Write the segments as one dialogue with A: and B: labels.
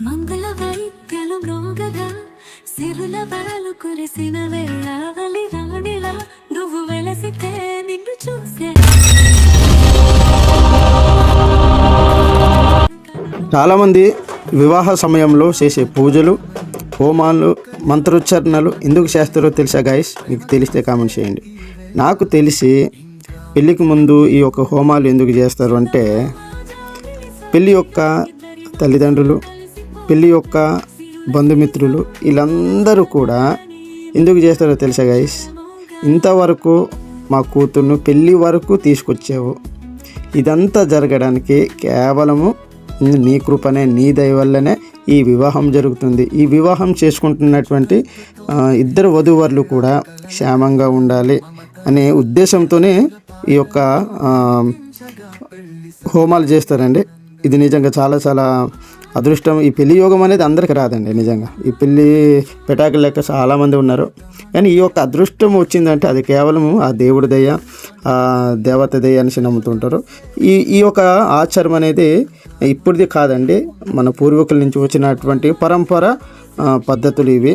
A: మంగళ వైద్యలు మృగగా సిరుల బాలు కురిసిన వేళావలి రాణిలా నువ్వు వెలసితే నిన్ను చూసే.
B: చాలామంది వివాహ సమయంలో చేసే పూజలు, హోమాలు, మంత్రోచ్చారణలు ఎందుకు చేస్తారో తెలుసా గాయస్? మీకు తెలిస్తే కామెంట్ చేయండి. నాకు తెలిసి పెళ్ళికి ముందు ఈ యొక్క హోమాలు ఎందుకు చేస్తారు అంటే, పెళ్ళి యొక్క తల్లిదండ్రులు, పెళ్ళి యొక్క బంధుమిత్రులు వీళ్ళందరూ కూడా ఎందుకు చేస్తారో తెలుసా గైస్? ఇంతవరకు మా కూతుర్ను పెళ్ళి వరకు తీసుకొచ్చావు, ఇదంతా జరగడానికి కేవలము నీ కృపనే, నీ దయ వల్లనే ఈ వివాహం జరుగుతుంది. ఈ వివాహం చేసుకుంటున్నటువంటి ఇద్దరు వధూవరులు కూడా క్షేమంగా ఉండాలి అనే ఉద్దేశంతోనే ఈ యొక్క హోమాలు చేస్తారండి. ఇది నిజంగా చాలా చాలా అదృష్టం. ఈ పెళ్లి యోగం అనేది అందరికి రాదండి. నిజంగా ఈ పెళ్ళి పెటాకులు లెక్క చాలామంది ఉన్నారు, కానీ ఈ యొక్క అదృష్టం వచ్చిందంటే అది కేవలం ఆ దేవుడి దయ, ఆ దేవత దయ అనేసి నమ్ముతుంటారు. ఈ యొక్క ఆచారం అనేది ఇప్పుడుది కాదండి, మన పూర్వీకుల నుంచి వచ్చినటువంటి పరంపర పద్ధతులు ఇవి.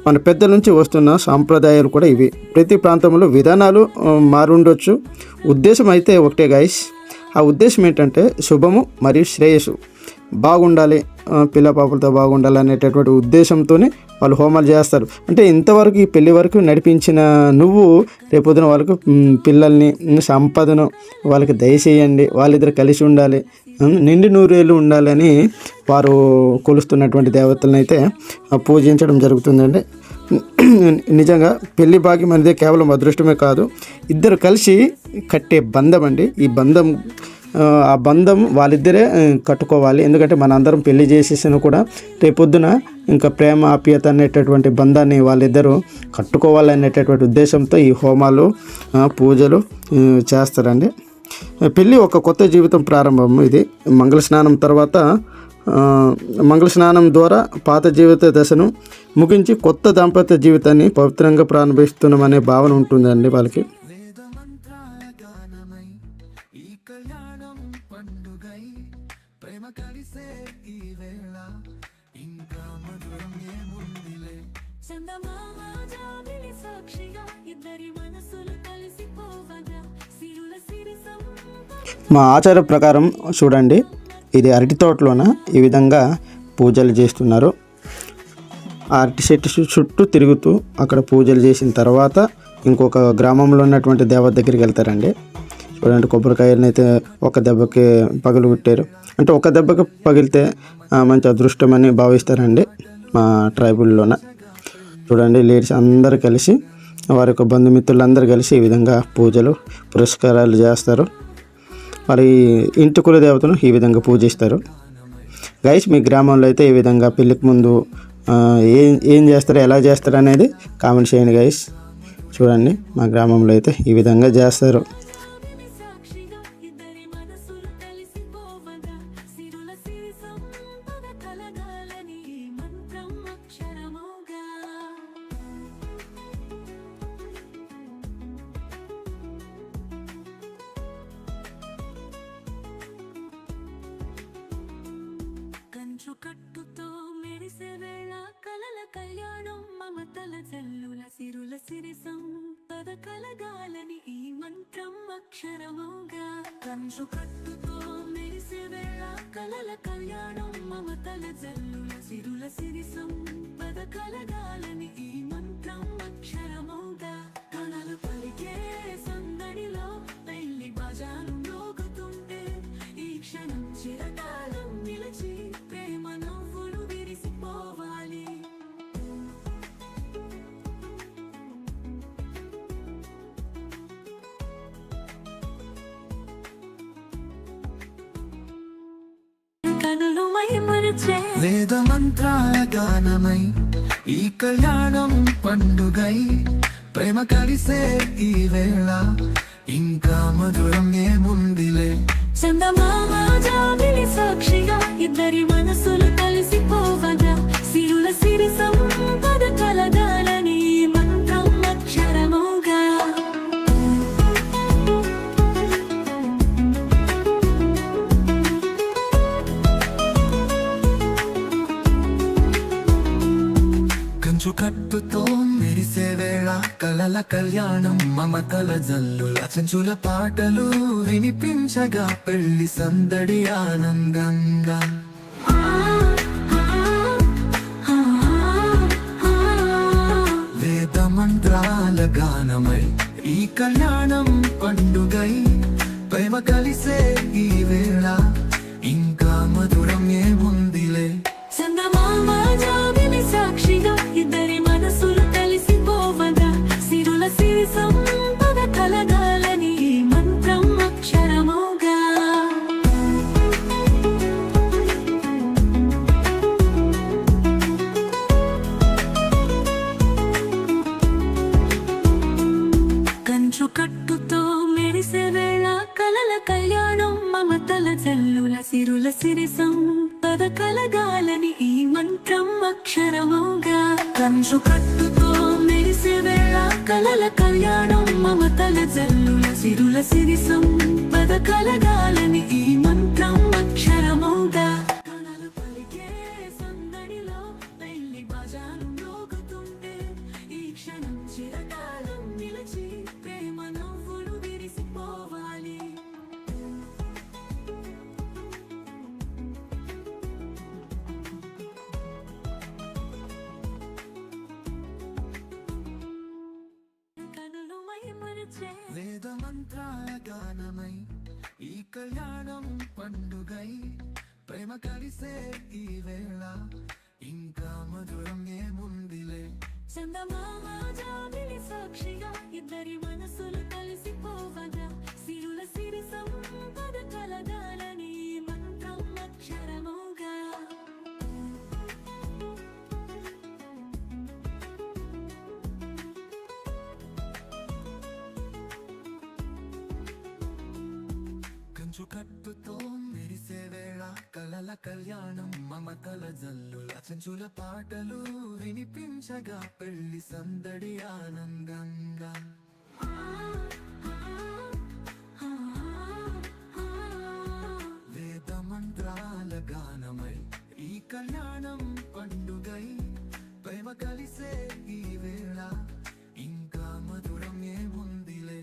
B: మన పెద్దల నుంచి వస్తున్న సాంప్రదాయాలు కూడా ఇవి. ప్రతి ప్రాంతంలో విధానాలు మారుండొచ్చు, ఉద్దేశం అయితే ఒకటే గైస్. ఆ ఉద్దేశం ఏంటంటే శుభము మరియు శ్రేయస్సు బాగుండాలి, పిల్ల పాపలతో బాగుండాలి అనేటటువంటి ఉద్దేశంతోనే వాళ్ళు హోమాలు చేస్తారు. అంటే ఇంతవరకు ఈ పెళ్లి వరకు నడిపించిన నువ్వు రేపొద్దున వాళ్ళకు పిల్లల్ని, సంపదను వాళ్ళకి దయచేయండి, వాళ్ళిద్దరు కలిసి ఉండాలి, నిండి నూరేళ్ళు ఉండాలని వారు కొలుస్తున్నటువంటి దేవతలను అయితే పూజించడం జరుగుతుందండి. నిజంగా పెళ్లి భాగ్యం అనేది కేవలం అదృష్టమే కాదు, ఇద్దరు కలిసి కట్టే బంధం అండి. ఈ బంధం, ఆ బంధం వాళ్ళిద్దరే కట్టుకోవాలి. ఎందుకంటే మన అందరం పెళ్లి చేసేసిన కూడా రేపొద్దున ఇంకా ప్రేమ ఆప్యాయత అనేటటువంటి బంధాన్ని వాళ్ళిద్దరూ కట్టుకోవాలనేటటువంటి ఉద్దేశంతో ఈ హోమాలు, పూజలు చేస్తారండి. పెళ్ళి ఒక కొత్త జీవితం ప్రారంభం. ఇది మంగళ స్నానం తర్వాత, మంగళ స్నానం ద్వారా పాత జీవిత దశను ముగించి కొత్త దాంపత్య జీవితాన్ని పవిత్రంగా ప్రారంభిస్తున్నామనే భావన ఉంటుందండి వాళ్ళకి. మా ఆచార ప్రకారం చూడండి, ఇది అరటి తోటలోన ఈ విధంగా పూజలు చేస్తున్నారు. ఆ అరటి చెట్టు చుట్టూ తిరుగుతూ అక్కడ పూజలు చేసిన తర్వాత ఇంకొక గ్రామంలో ఉన్నటువంటి దేవత దగ్గరికి వెళ్తారండి. చూడండి, కొబ్బరికాయలను అయితే ఒక దెబ్బకి పగలు కొట్టారు. అంటే ఒక దెబ్బకి పగిలితే మంచి అదృష్టం అని భావిస్తారండి మా ట్రైబుల్లోన. చూడండి, లేడీస్ అందరూ కలిసి, వారి యొక్క బంధుమిత్రులందరూ కలిసి ఈ విధంగా పూజలు పురస్కారాలు చేస్తారు. మరి ఇంటి కుల దేవతను ఈ విధంగా పూజిస్తారు. గైస్, మీ గ్రామంలో అయితే ఈ విధంగా పెళ్ళికి ముందు ఏం చేస్తారు, ఎలా చేస్తారు అనేది కామెంట్ చేయండి గైస్. చూడండి, మా గ్రామంలో అయితే ఈ విధంగా చేస్తారు.
A: కట్టుతో మెరిసే వేళ కలల కళ్యాణం, మమతల జల్లుల సిరుల సిరిసం పద కలగాలని ఈ మంత్రం అక్షరముగా. కంచు కట్టుతో మెరిసే వేళ కలల కళ్యాణం, మమతల జల్లుల సిరుల సిరిసం పద కలగాలని ఈ మంత్రం అక్షరముగా. కణలు పలికే సందడిలో పెళ్లి బజారు మోగుతుంటే ఈ క్షణం చిరకాలం నిలిచి ప్రేమ నవ్వులు విరిసిపోవాలి. కనులు మైమరిచే
C: వేద మంత్రాల గానమై ఈ కళ్యాణం పండుగై, ప్రేమ కలిసే ఈ వేళ ఇంకా మధురం ఏముందిలే.
A: చందమామ జాబిలి సాక్షిగా ఇద్దరి మనసులు కలిసిపోవగా, సిరుల సిరి సంపద కలగాలని మంత్రం అక్షరముగా.
C: కంచు కట్టుతో మెరిసే వేళ కలల కళ్యాణం మమతల జల్లుల చెంచుల పాటలు వినిపించగా పెళ్లి సందడి ఆనందంగా వేద మంత్రాల గానమై ఈ కళ్యాణం పండుగై ప్రేమ కలిసే ఈ వేళ ఇంకా మధురం ఏముందిలే
A: చందమామ జాబిలి సాక్షిగా ఇద్దరి మనసులు కలిసిపోవగా సిరుల సిరి సంపద కలగాలని ఈ మంత్రం అక్షరముగా కంచు కట్టుతో మెరిసే వేళ కలల కళ్యాణం మమతల జల్లుల సిరుల సిరి సంపద కలగాలని ఈ మంత్రం అక్షరముగా కంచు కట్టుతో మెరిసే వేళ కలల కళ్యాణం మమతల జల్లుల సిరుల సిరి సంపద కలగాలని ఈ మంత్రం అక్షరముగా కలలు పలికే సందడిలో పెళ్లి బజారు మోగుతుంటే ఈ క్షణం చిరకాలం నిలిచి ప్రేమ నవ్వులు విరిసిపోవాలి కనులు మైమరిచే
C: వేద మంత్రాల గానమై ఈ కళ్యాణం పండుగై ప్రేమ కలిసే ఈ వేళ ఇంకా మధురం ఏముందిలే
A: చందమామ జాబిలి సాక్షిగా ఇద్దరి మనసులు కలిసిపోవగా సిరుల సిరి సంపద కలగాలని ఈ మంత్రం అక్షరముగా
C: కంచు కట్టుతో మెరిసే వేళ కలల కళ్యాణం మమతల జల్లుల చెంచుల పాటలు వినిపించగా పెళ్లి సందడి ఆనందంగా వేద మంత్రాల గానమై ఈ కళ్యాణం పండుగై ప్రేమ కలిసే ఈ వేళ ఇంకా మధురం ఏముందిలే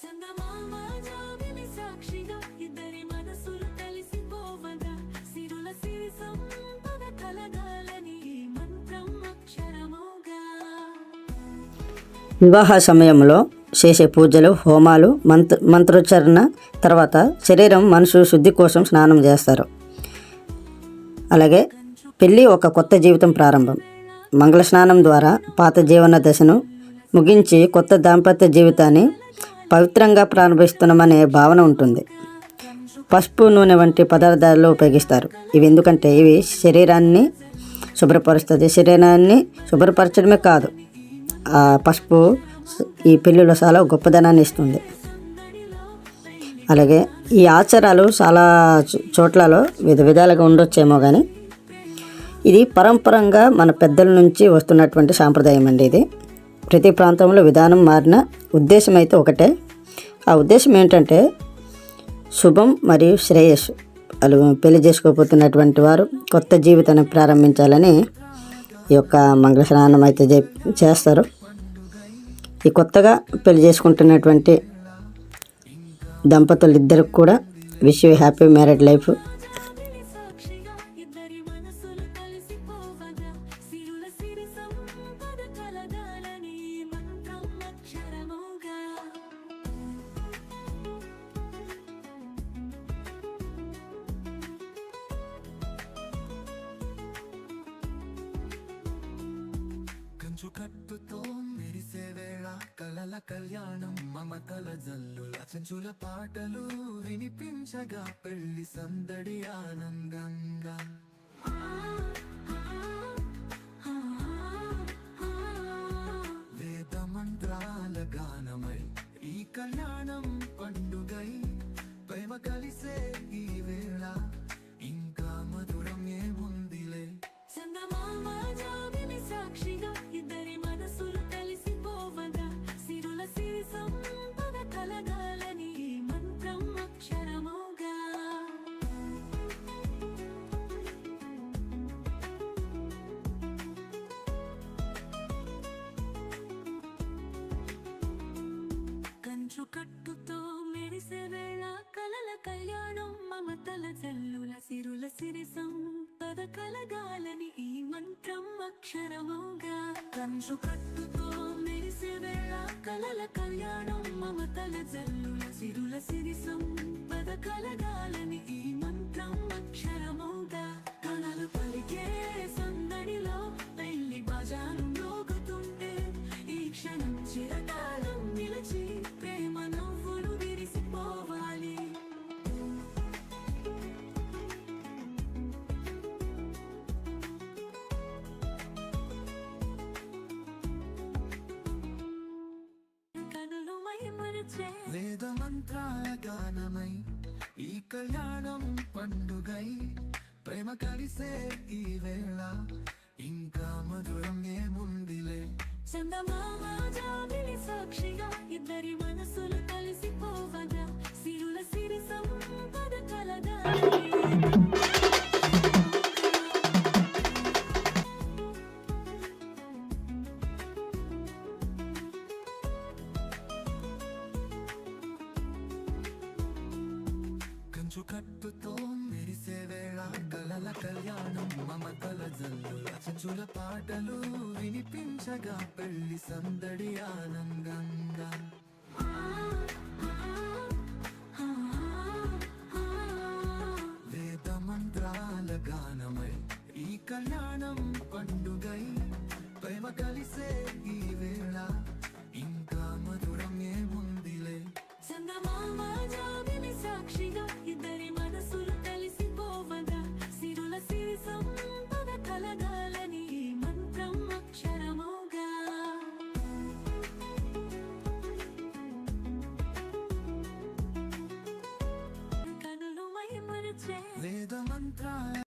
A: చందమామ జాబిలి సాక్షిగా ఇద్దరి మనసులు కలిసిపోవగా సిరుల సిరి సంపద కలగాలని ఈ మంత్రం అక్షరముగా
D: వివాహ సమయంలో చేసే పూజలు హోమాలు మంత్రోచ్చారణ తర్వాత శరీరం మనసు శుద్ధి కోసం స్నానం చేస్తారు. అలాగే పెళ్ళి ఒక కొత్త జీవితం ప్రారంభం. మంగళ స్నానం ద్వారా పాత జీవన దశను ముగించి కొత్త దాంపత్య జీవితాన్ని పవిత్రంగా ప్రారంభిస్తున్నామనే భావన ఉంటుంది. పసుపు నూనె వంటి పదార్థాలు ఉపయోగిస్తారు. ఇవి ఎందుకంటే ఇవి శరీరాన్ని శుభ్రపరుస్తుంది. శరీరాన్ని శుభ్రపరచడమే కాదు, ఆ పసుపు ఈ పెళ్ళిలో చాలా గొప్పదనాన్ని ఇస్తుంది. అలాగే ఈ ఆచారాలు చాలా చోట్లలో విధాలుగా ఉండొచ్చేమో కానీ ఇది పరంపరంగా మన పెద్దల నుంచి వస్తున్నటువంటి సాంప్రదాయం అండి. ఇది ప్రతి ప్రాంతంలో విధానం మారిన ఉద్దేశం అయితే ఒకటే. ఆ ఉద్దేశం ఏంటంటే శుభం మరియు శ్రేయస్సు. వాళ్ళు పెళ్లి చేసుకోబోతున్నటువంటి వారు కొత్త జీవితాన్ని ప్రారంభించాలని ఈ యొక్క మంగళ స్నానం అయితే చేస్తారు. ఈ కొత్తగా పెళ్లి చేసుకుంటున్నటువంటి దంపతులు ఇద్దరికి కూడా wish you happy married life.
A: సాక్షిగా ఇద్దరి మనసులు కలిసిపోవగా సిరుల సిరి సంపద కలగాలని ఈ మంత్రం అక్షరముగా
C: కంచు కట్టుతో మెరిసే వేళ కలల కళ్యాణం మమతల జల్లుల చెంచుల పాటలు వినిపించగా పెళ్లి సందడి ఆనందంగా వేద మంత్రాల గానమై ఈ కళ్యాణం పండుగై ప్రేమ కలిసే ఈ వేళ ఇంకా మధురం ఏముందిలే
A: చందమామ జాబిలి సాక్షిగా ఇద్దరి మనసులు కలిసిపోవగా సిరుల సిరి సంపద కలగాలని ఈ మంత్రం అక్షరముగా అక్షరముగా కంచు కట్టుతో మెరిసే వేళ కలల కళ్యాణం మమతల జల్లుల సిరుల సిరి సంపద కలగాలని ఈ మంత్రం అక్షరముగా కళలు పలికే సందడిలో పెళ్లి బజారు మోగుతుంటే ఈ క్షణం చిరకాలం నిలిచి ప్రేమ నవ్వులు విరిసిపోవాలి. కనులు మైమరిచే
C: వేద మంత్రాల గానమై ఈ కళ్యాణం పండుగై ప్రేమ కలిసే ఈ వేళ ఇంకా మధురం ఏముందిలే.
A: చందమామ జాబిలి సాక్షిగా ఇద్దరి మనసులు కలిసిపోవగా సిరుల సిరి సంపద కలగాలి.
C: కంచు కట్టుతో మెరిసే వేళ కలల కళ్యాణం మమతల జల్లుల చెంచుల పాటలు వినిపించగా పెళ్లి సందడి ఆనందంగా. వేద మంత్రాల గానమై ఈ కళ్యాణం పండుగై ప్రేమ కలిసే ఈ వేళ ఇంకా మధురం ఏముందిలే.
A: చందమామ జాబిలి సాక్షిగా ఇద్దరి మనసులు కలిసిపోవగా సిరుల సిరి సంపద కలగాలని ఈ మంత్రం అక్షరముగా. కనులు మైమరిచే
C: వేద మంత్రాల